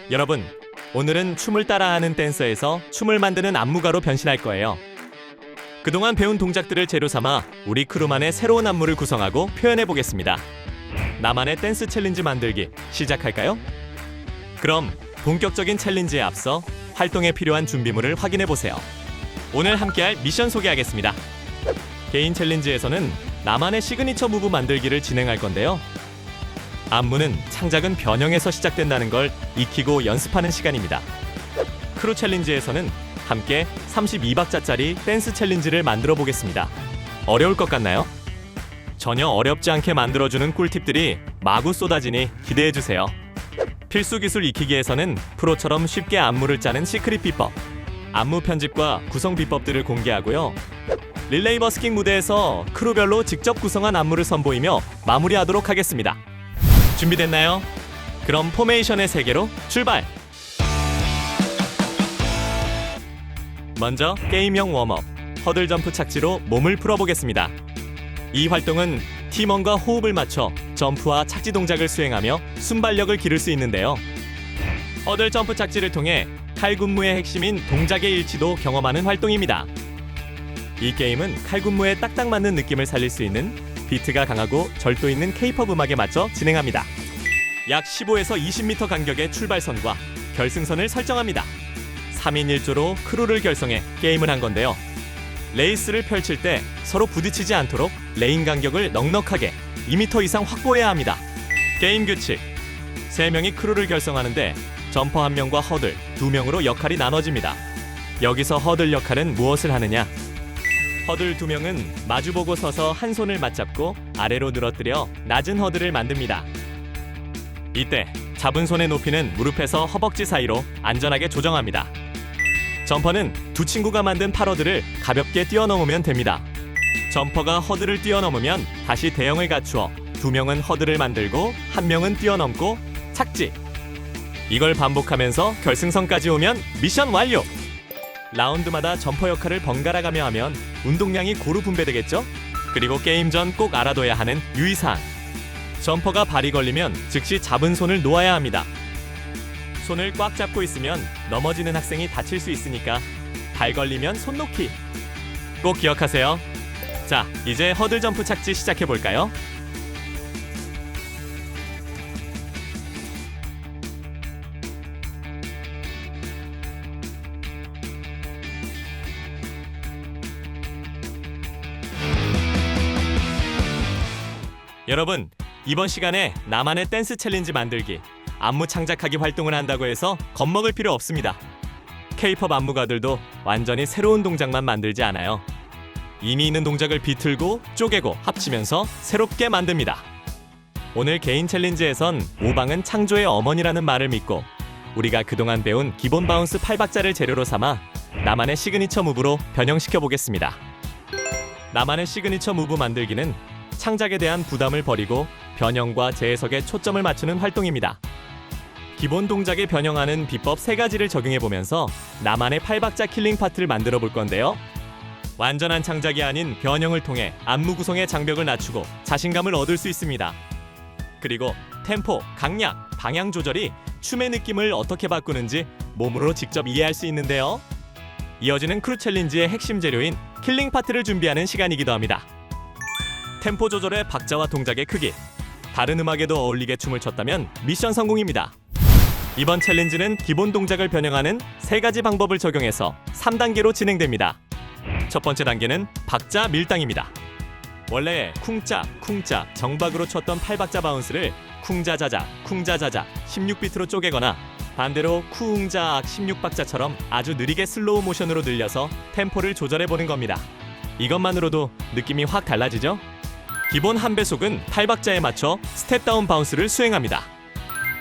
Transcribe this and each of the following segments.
여러분, 오늘은 춤을 따라하는 댄서에서 춤을 만드는 안무가로 변신할 거예요. 그동안 배운 동작들을 재료 삼아 우리 크루만의 새로운 안무를 구성하고 표현해 보겠습니다. 나만의 댄스 챌린지 만들기 시작할까요? 그럼 본격적인 챌린지에 앞서 활동에 필요한 준비물을 확인해 보세요. 오늘 함께할 미션 소개하겠습니다. 개인 챌린지에서는 나만의 시그니처 무브 만들기를 진행할 건데요. 안무는 창작은 변형에서 시작된다는 걸 익히고 연습하는 시간입니다. 크루 챌린지에서는 함께 32박자짜리 댄스 챌린지를 만들어 보겠습니다. 어려울 것 같나요? 전혀 어렵지 않게 만들어주는 꿀팁들이 마구 쏟아지니 기대해주세요. 필수 기술 익히기에서는 프로처럼 쉽게 안무를 짜는 시크릿 비법, 안무 편집과 구성 비법들을 공개하고요. 릴레이 버스킹 무대에서 크루별로 직접 구성한 안무를 선보이며 마무리하도록 하겠습니다. 준비됐나요? 그럼 포메이션의 세계로 출발! 먼저 게임형 웜업, 허들 점프 착지로 몸을 풀어보겠습니다. 이 활동은 팀원과 호흡을 맞춰 점프와 착지 동작을 수행하며 순발력을 기를 수 있는데요. 허들 점프 착지를 통해 칼군무의 핵심인 동작의 일치도 경험하는 활동입니다. 이 게임은 칼군무에 딱딱 맞는 느낌을 살릴 수 있는 비트가 강하고 절도 있는 K-POP 음악에 맞춰 진행합니다. 약 15에서 20m 간격의 출발선과 결승선을 설정합니다. 3인 1조로 크루를 결성해 게임을 한 건데요. 레이스를 펼칠 때 서로 부딪히지 않도록 레인 간격을 넉넉하게 2m 이상 확보해야 합니다. 게임 규칙: 3명이 크루를 결성하는데 점퍼 1명과 허들 2명으로 역할이 나눠집니다. 여기서 허들 역할은 무엇을 하느냐? 허들 2명은 마주보고 서서 한 손을 맞잡고 아래로 늘어뜨려 낮은 허들을 만듭니다. 이때 잡은 손의 높이는 무릎에서 허벅지 사이로 안전하게 조정합니다. 점퍼는 두 친구가 만든 팔허들을 가볍게 뛰어넘으면 됩니다. 점퍼가 허들을 뛰어넘으면 다시 대형을 갖추어 2명은 허들을 만들고 1명은 뛰어넘고 착지! 이걸 반복하면서 결승선까지 오면 미션 완료! 라운드마다 점퍼 역할을 번갈아 가며 하면 운동량이 고루 분배되겠죠? 그리고 게임 전 꼭 알아둬야 하는 유의사항. 점퍼가 발이 걸리면 즉시 잡은 손을 놓아야 합니다. 손을 꽉 잡고 있으면 넘어지는 학생이 다칠 수 있으니까 발 걸리면 손 놓기. 꼭 기억하세요. 자, 이제 허들 점프 착지 시작해볼까요? 여러분, 이번 시간에 나만의 댄스 챌린지 만들기, 안무 창작하기 활동을 한다고 해서 겁먹을 필요 없습니다. K-POP 안무가들도 완전히 새로운 동작만 만들지 않아요. 이미 있는 동작을 비틀고 쪼개고 합치면서 새롭게 만듭니다. 오늘 개인 챌린지에선 오방은 창조의 어머니라는 말을 믿고 우리가 그동안 배운 기본 바운스 8박자를 재료로 삼아 나만의 시그니처 무브로 변형시켜 보겠습니다. 나만의 시그니처 무브 만들기는 창작에 대한 부담을 버리고 변형과 재해석에 초점을 맞추는 활동입니다. 기본 동작에 변형하는 비법 3가지를 적용해보면서 나만의 8박자 킬링 파트를 만들어 볼 건데요. 완전한 창작이 아닌 변형을 통해 안무 구성의 장벽을 낮추고 자신감을 얻을 수 있습니다. 그리고 템포, 강약, 방향 조절이 춤의 느낌을 어떻게 바꾸는지 몸으로 직접 이해할 수 있는데요. 이어지는 크루 챌린지의 핵심 재료인 킬링 파트를 준비하는 시간이기도 합니다. 템포 조절의 박자와 동작의 크기, 다른 음악에도 어울리게 춤을 췄다면 미션 성공입니다. 이번 챌린지는 기본 동작을 변형하는 3가지 방법을 적용해서 3단계로 진행됩니다. 첫 번째 단계는 박자 밀당입니다. 원래 쿵짝, 쿵짝, 정박으로 췄던 8박자 바운스를 쿵자자자, 쿵자자자 16비트로 쪼개거나 반대로 쿵작 16박자처럼 아주 느리게 슬로우 모션으로 늘려서 템포를 조절해보는 겁니다. 이것만으로도 느낌이 확 달라지죠? 기본 1배속은 8박자에 맞춰 스텝다운 바운스를 수행합니다.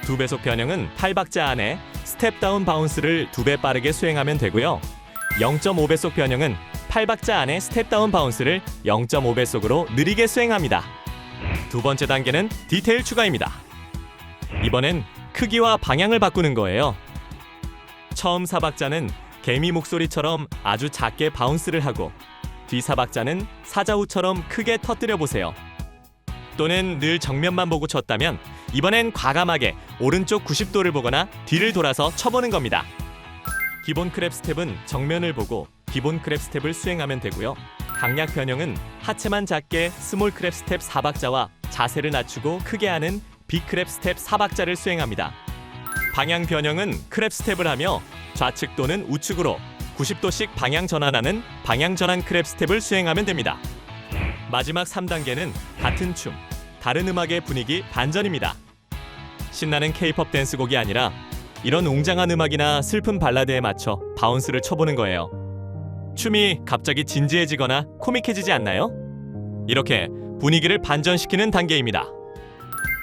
2배속 변형은 8박자 안에 스텝다운 바운스를 2배 빠르게 수행하면 되고요. 0.5배속 변형은 8박자 안에 스텝다운 바운스를 0.5배속으로 느리게 수행합니다. 두 번째 단계는 디테일 추가입니다. 이번엔 크기와 방향을 바꾸는 거예요. 처음 4박자는 개미 목소리처럼 아주 작게 바운스를 하고 뒤 4박자는 사자우처럼 크게 터뜨려 보세요. 또는 늘 정면만 보고 쳤다면 이번엔 과감하게 오른쪽 90도를 보거나 뒤를 돌아서 쳐보는 겁니다. 기본 크랩 스텝은 정면을 보고 기본 크랩 스텝을 수행하면 되고요. 강약 변형은 하체만 작게 스몰 크랩 스텝 4박자와 자세를 낮추고 크게 하는 빅 크랩 스텝 4박자를 수행합니다. 방향 변형은 크랩 스텝을 하며 좌측 또는 우측으로 90도씩 방향 전환하는 방향 전환 크랩 스텝을 수행하면 됩니다. 마지막 3단계는 같은 춤, 다른 음악의 분위기 반전입니다. 신나는 K-팝 댄스곡이 아니라 이런 웅장한 음악이나 슬픈 발라드에 맞춰 바운스를 쳐보는 거예요. 춤이 갑자기 진지해지거나 코믹해지지 않나요? 이렇게 분위기를 반전시키는 단계입니다.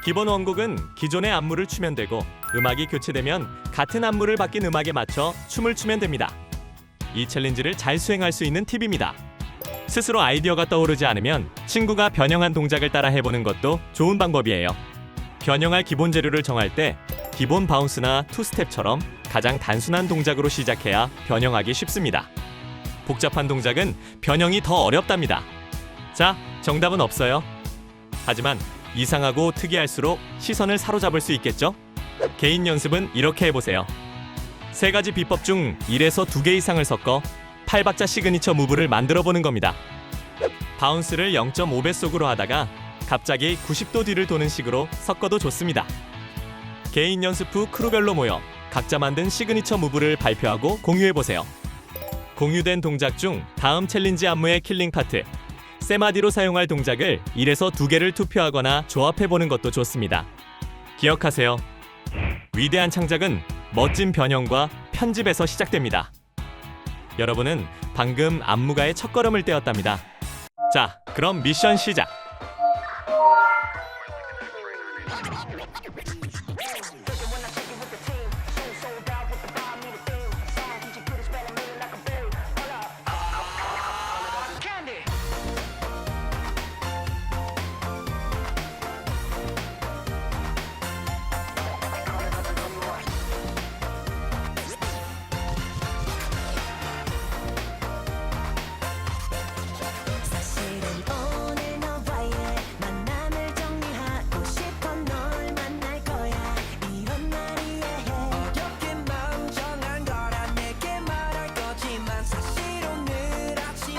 기본 원곡은 기존의 안무를 추면 되고 음악이 교체되면 같은 안무를 바뀐 음악에 맞춰 춤을 추면 됩니다. 이 챌린지를 잘 수행할 수 있는 팁입니다. 스스로 아이디어가 떠오르지 않으면 친구가 변형한 동작을 따라 해보는 것도 좋은 방법이에요. 변형할 기본 재료를 정할 때 기본 바운스나 투스텝처럼 가장 단순한 동작으로 시작해야 변형하기 쉽습니다. 복잡한 동작은 변형이 더 어렵답니다. 자, 정답은 없어요. 하지만 이상하고 특이할수록 시선을 사로잡을 수 있겠죠? 개인 연습은 이렇게 해보세요. 3가지 비법 중 1에서 2개 이상을 섞어 8박자 시그니처 무브를 만들어보는 겁니다. 바운스를 0.5배속으로 하다가 갑자기 90도 뒤를 도는 식으로 섞어도 좋습니다. 개인 연습 후 크루별로 모여 각자 만든 시그니처 무브를 발표하고 공유해보세요. 공유된 동작 중 다음 챌린지 안무의 킬링 파트, 세마디로 사용할 동작을 1에서 2개를 투표하거나 조합해보는 것도 좋습니다. 기억하세요. 위대한 창작은 멋진 변형과 편집에서 시작됩니다. 여러분은 방금 안무가의 첫걸음을 떼었답니다. 자, 그럼 미션 시작!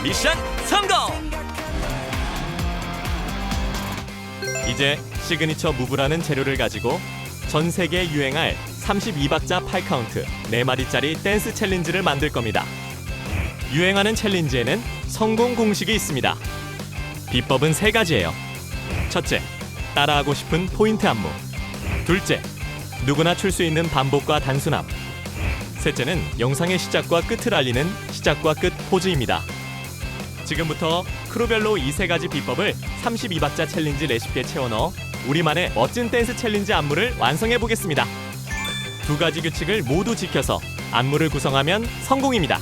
미션 성공! 이제 시그니처 무브라는 재료를 가지고 전 세계에 유행할 32박자 8카운트 4마디짜리 댄스 챌린지를 만들 겁니다. 유행하는 챌린지에는 성공 공식이 있습니다. 비법은 3가지예요. 첫째, 따라하고 싶은 포인트 안무. 둘째, 누구나 출 수 있는 반복과 단순함. 셋째는 영상의 시작과 끝을 알리는 시작과 끝 포즈입니다. 지금부터 크루별로 이 3가지 비법을 32박자 챌린지 레시피에 채워 넣어 우리만의 멋진 댄스 챌린지 안무를 완성해 보겠습니다. 2가지 규칙을 모두 지켜서 안무를 구성하면 성공입니다.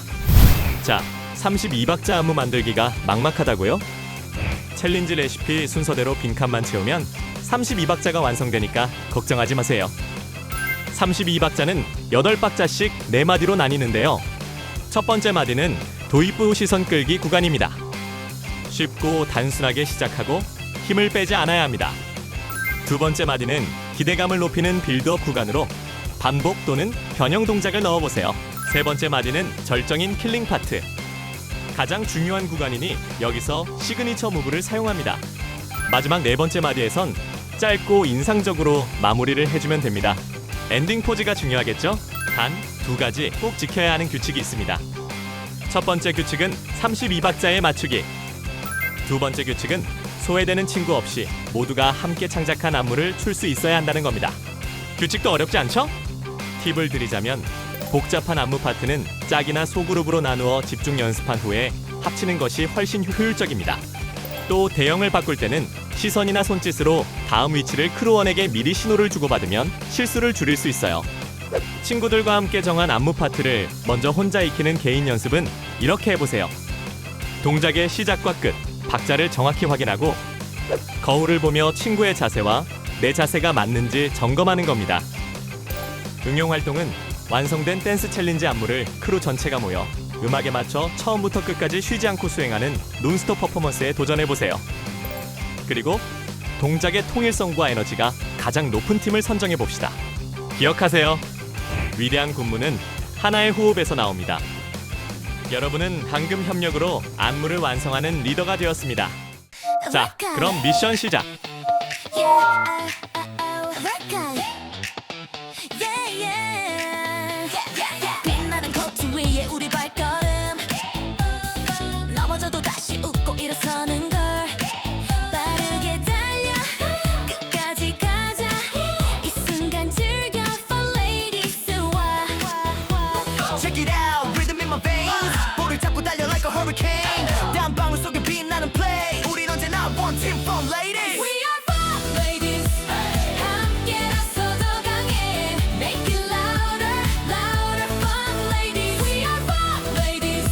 자, 32박자 안무 만들기가 막막하다고요? 챌린지 레시피 순서대로 빈칸만 채우면 32박자가 완성되니까 걱정하지 마세요. 32박자는 8박자씩 4마디로 나뉘는데요. 첫 번째 마디는 도입부 시선 끌기 구간입니다. 쉽고 단순하게 시작하고 힘을 빼지 않아야 합니다. 두 번째 마디는 기대감을 높이는 빌드업 구간으로 반복 또는 변형 동작을 넣어보세요. 세 번째 마디는 절정인 킬링 파트. 가장 중요한 구간이니 여기서 시그니처 무브를 사용합니다. 마지막 4번째 마디에선 짧고 인상적으로 마무리를 해주면 됩니다. 엔딩 포즈가 중요하겠죠? 단 2가지 꼭 지켜야 하는 규칙이 있습니다. 첫 번째 규칙은 32박자에 맞추기. 두 번째 규칙은 소외되는 친구 없이 모두가 함께 창작한 안무를 출 수 있어야 한다는 겁니다. 규칙도 어렵지 않죠? 팁을 드리자면 복잡한 안무 파트는 짝이나 소그룹으로 나누어 집중 연습한 후에 합치는 것이 훨씬 효율적입니다. 또 대형을 바꿀 때는 시선이나 손짓으로 다음 위치를 크루원에게 미리 신호를 주고받으면 실수를 줄일 수 있어요. 친구들과 함께 정한 안무 파트를 먼저 혼자 익히는 개인 연습은 이렇게 해보세요. 동작의 시작과 끝, 박자를 정확히 확인하고 거울을 보며 친구의 자세와 내 자세가 맞는지 점검하는 겁니다. 응용 활동은 완성된 댄스 챌린지 안무를 크루 전체가 모여 음악에 맞춰 처음부터 끝까지 쉬지 않고 수행하는 논스톱 퍼포먼스에 도전해보세요. 그리고 동작의 통일성과 에너지가 가장 높은 팀을 선정해 봅시다. 기억하세요. 위대한 군무는 하나의 호흡에서 나옵니다. 여러분은 방금 협력으로 안무를 완성하는 리더가 되었습니다. 자, 그럼 미션 시작! 빛나는 코트 위에 우리 발걸음 넘어져도 다시 웃고 일어서는 걸 빠르게 달려 끝까지 가자 이 순간 즐겨 for ladies 와 Check it out, rhythm in my veins 볼을 잡고 달려 like a hurricane 땀방울 속에 빛나는 play 우린 언제나 one team from ladies We are for ladies 함께라서 더 강해 Make it louder, louder for ladies We are for ladies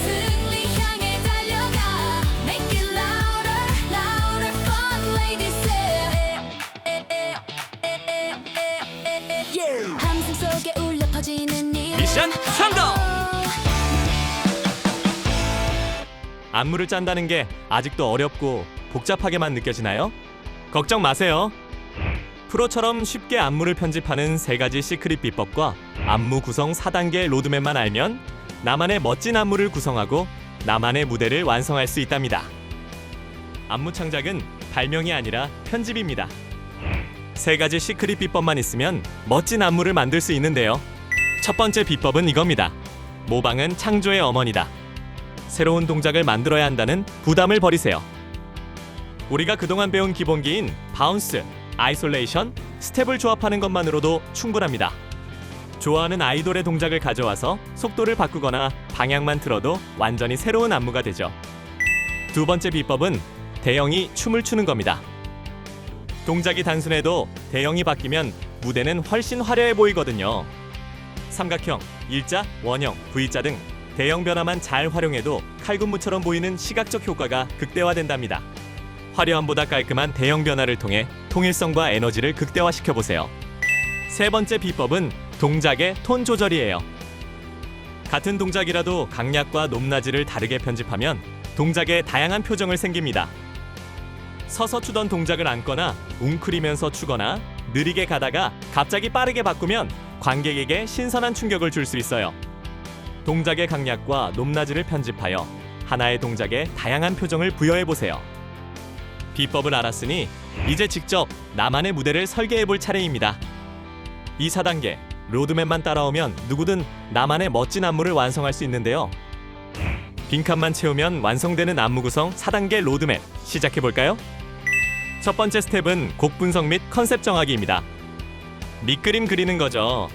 승리 향해 달려가 Make it louder, louder for ladies 함성 속에 울려 퍼지는 이 미션 성공! 안무를 짠다는 게 아직도 어렵고 복잡하게만 느껴지나요? 걱정 마세요. 프로처럼 쉽게 안무를 편집하는 3가지 시크릿 비법과 안무 구성 4단계 로드맵만 알면 나만의 멋진 안무를 구성하고 나만의 무대를 완성할 수 있답니다. 안무 창작은 발명이 아니라 편집입니다. 3가지 시크릿 비법만 있으면 멋진 안무를 만들 수 있는데요. 첫 번째 비법은 이겁니다. 모방은 창조의 어머니다. 새로운 동작을 만들어야 한다는 부담을 버리세요. 우리가 그동안 배운 기본기인 바운스, 아이솔레이션, 스텝을 조합하는 것만으로도 충분합니다. 좋아하는 아이돌의 동작을 가져와서 속도를 바꾸거나 방향만 틀어도 완전히 새로운 안무가 되죠. 두 번째 비법은 대형이 춤을 추는 겁니다. 동작이 단순해도 대형이 바뀌면 무대는 훨씬 화려해 보이거든요. 삼각형, 일자, 원형, V자 등 대형 변화만 잘 활용해도 칼군무처럼 보이는 시각적 효과가 극대화된답니다. 화려함보다 깔끔한 대형 변화를 통해 통일성과 에너지를 극대화시켜보세요. 세 번째 비법은 동작의 톤 조절이에요. 같은 동작이라도 강약과 높낮이를 다르게 편집하면 동작에 다양한 표정을 생깁니다. 서서 추던 동작을 앉거나 웅크리면서 추거나 느리게 가다가 갑자기 빠르게 바꾸면 관객에게 신선한 충격을 줄 수 있어요. 동작의 강약과 높낮이를 편집하여 하나의 동작에 다양한 표정을 부여해보세요. 비법을 알았으니 이제 직접 나만의 무대를 설계해볼 차례입니다. 이 4단계 로드맵만 따라오면 누구든 나만의 멋진 안무를 완성할 수 있는데요. 빈칸만 채우면 완성되는 안무 구성 4단계 로드맵 시작해볼까요? 첫 번째 스텝은 곡 분석 및 컨셉 정하기입니다. 밑그림 그리는 거죠.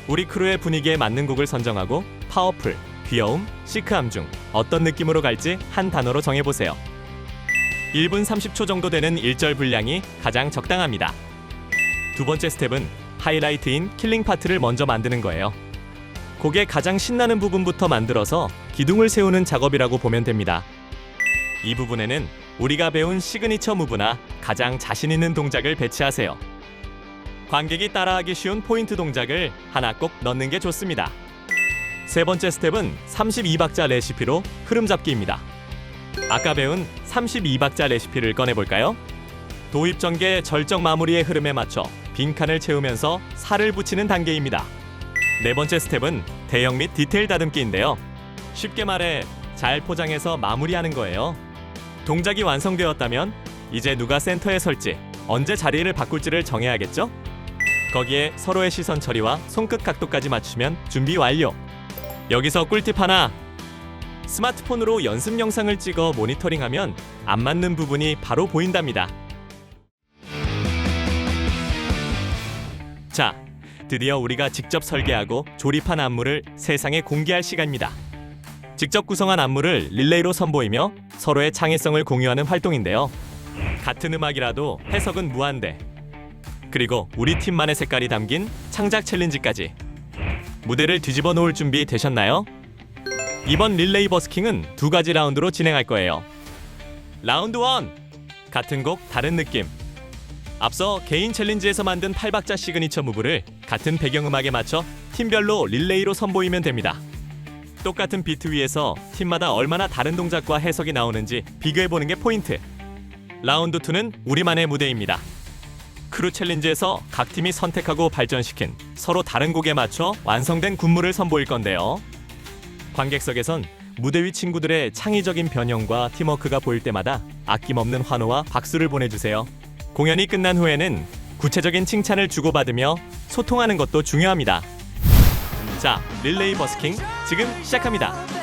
우리 크루의 분위기에 맞는 곡을 선정하고 파워풀, 귀여움, 시크함 중 어떤 느낌으로 갈지 한 단어로 정해보세요. 1분 30초 정도 되는 1절 분량이 가장 적당합니다. 두 번째 스텝은 하이라이트인 킬링 파트를 먼저 만드는 거예요. 곡의 가장 신나는 부분부터 만들어서 기둥을 세우는 작업이라고 보면 됩니다. 이 부분에는 우리가 배운 시그니처 무브나 가장 자신 있는 동작을 배치하세요. 관객이 따라하기 쉬운 포인트 동작을 하나 꼭 넣는 게 좋습니다. 세 번째 스텝은 32박자 레시피로 흐름 잡기입니다. 아까 배운 32박자 레시피를 꺼내볼까요? 도입 전개 절정 마무리의 흐름에 맞춰 빈칸을 채우면서 살을 붙이는 단계입니다. 네 번째 스텝은 대형 및 디테일 다듬기인데요. 쉽게 말해 잘 포장해서 마무리하는 거예요. 동작이 완성되었다면 이제 누가 센터에 설지, 언제 자리를 바꿀지를 정해야겠죠? 거기에 서로의 시선 처리와 손끝 각도까지 맞추면 준비 완료. 여기서 꿀팁 하나. 스마트폰으로 연습 영상을 찍어 모니터링하면 안 맞는 부분이 바로 보인답니다. 자, 드디어 우리가 직접 설계하고 조립한 안무를 세상에 공개할 시간입니다. 직접 구성한 안무를 릴레이로 선보이며 서로의 창의성을 공유하는 활동인데요. 같은 음악이라도 해석은 무한대. 그리고 우리 팀만의 색깔이 담긴 창작 챌린지까지. 무대를 뒤집어 놓을 준비 되셨나요? 이번 릴레이 버스킹은 2가지 라운드로 진행할 거예요. 라운드 1. 같은 곡 다른 느낌. 앞서 개인 챌린지에서 만든 8박자 시그니처 무브를 같은 배경음악에 맞춰 팀별로 릴레이로 선보이면 됩니다. 똑같은 비트 위에서 팀마다 얼마나 다른 동작과 해석이 나오는지 비교해보는 게 포인트. 라운드 2는 우리만의 무대입니다. 크루 챌린지에서 각 팀이 선택하고 발전시킨 서로 다른 곡에 맞춰 완성된 군무를 선보일 건데요. 관객석에선 무대 위 친구들의 창의적인 변형과 팀워크가 보일 때마다 아낌없는 환호와 박수를 보내주세요. 공연이 끝난 후에는 구체적인 칭찬을 주고받으며 소통하는 것도 중요합니다. 자, 릴레이 버스킹 지금 시작합니다.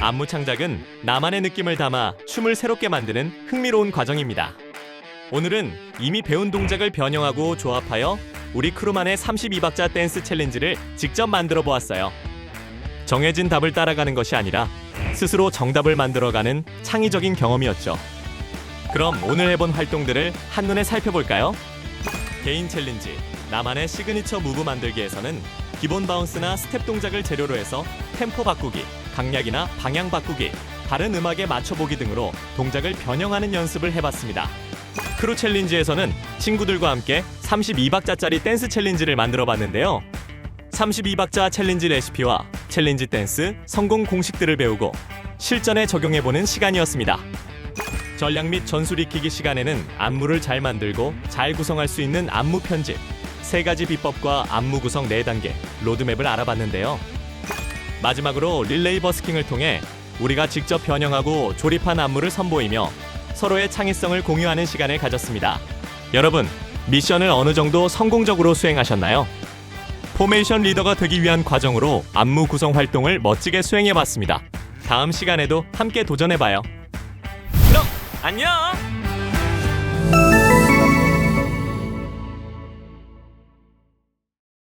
안무 창작은 나만의 느낌을 담아 춤을 새롭게 만드는 흥미로운 과정입니다. 오늘은 이미 배운 동작을 변형하고 조합하여 우리 크루만의 32박자 댄스 챌린지를 직접 만들어 보았어요. 정해진 답을 따라가는 것이 아니라 스스로 정답을 만들어가는 창의적인 경험이었죠. 그럼 오늘 해본 활동들을 한눈에 살펴볼까요? 개인 챌린지, 나만의 시그니처 무브 만들기에서는 기본 바운스나 스텝 동작을 재료로 해서 템포 바꾸기, 강약이나 방향 바꾸기, 다른 음악에 맞춰보기 등으로 동작을 변형하는 연습을 해봤습니다. 크루 챌린지에서는 친구들과 함께 32박자짜리 댄스 챌린지를 만들어봤는데요. 32박자 챌린지 레시피와 챌린지 댄스 성공 공식들을 배우고 실전에 적용해보는 시간이었습니다. 전략 및 전술 익히기 시간에는 안무를 잘 만들고 잘 구성할 수 있는 안무 편집, 3가지 비법과 안무 구성 4단계, 로드맵을 알아봤는데요. 마지막으로 릴레이 버스킹을 통해 우리가 직접 변형하고 조립한 안무를 선보이며 서로의 창의성을 공유하는 시간을 가졌습니다. 여러분, 미션을 어느 정도 성공적으로 수행하셨나요? 포메이션 리더가 되기 위한 과정으로 안무 구성 활동을 멋지게 수행해봤습니다. 다음 시간에도 함께 도전해봐요. 그럼 안녕!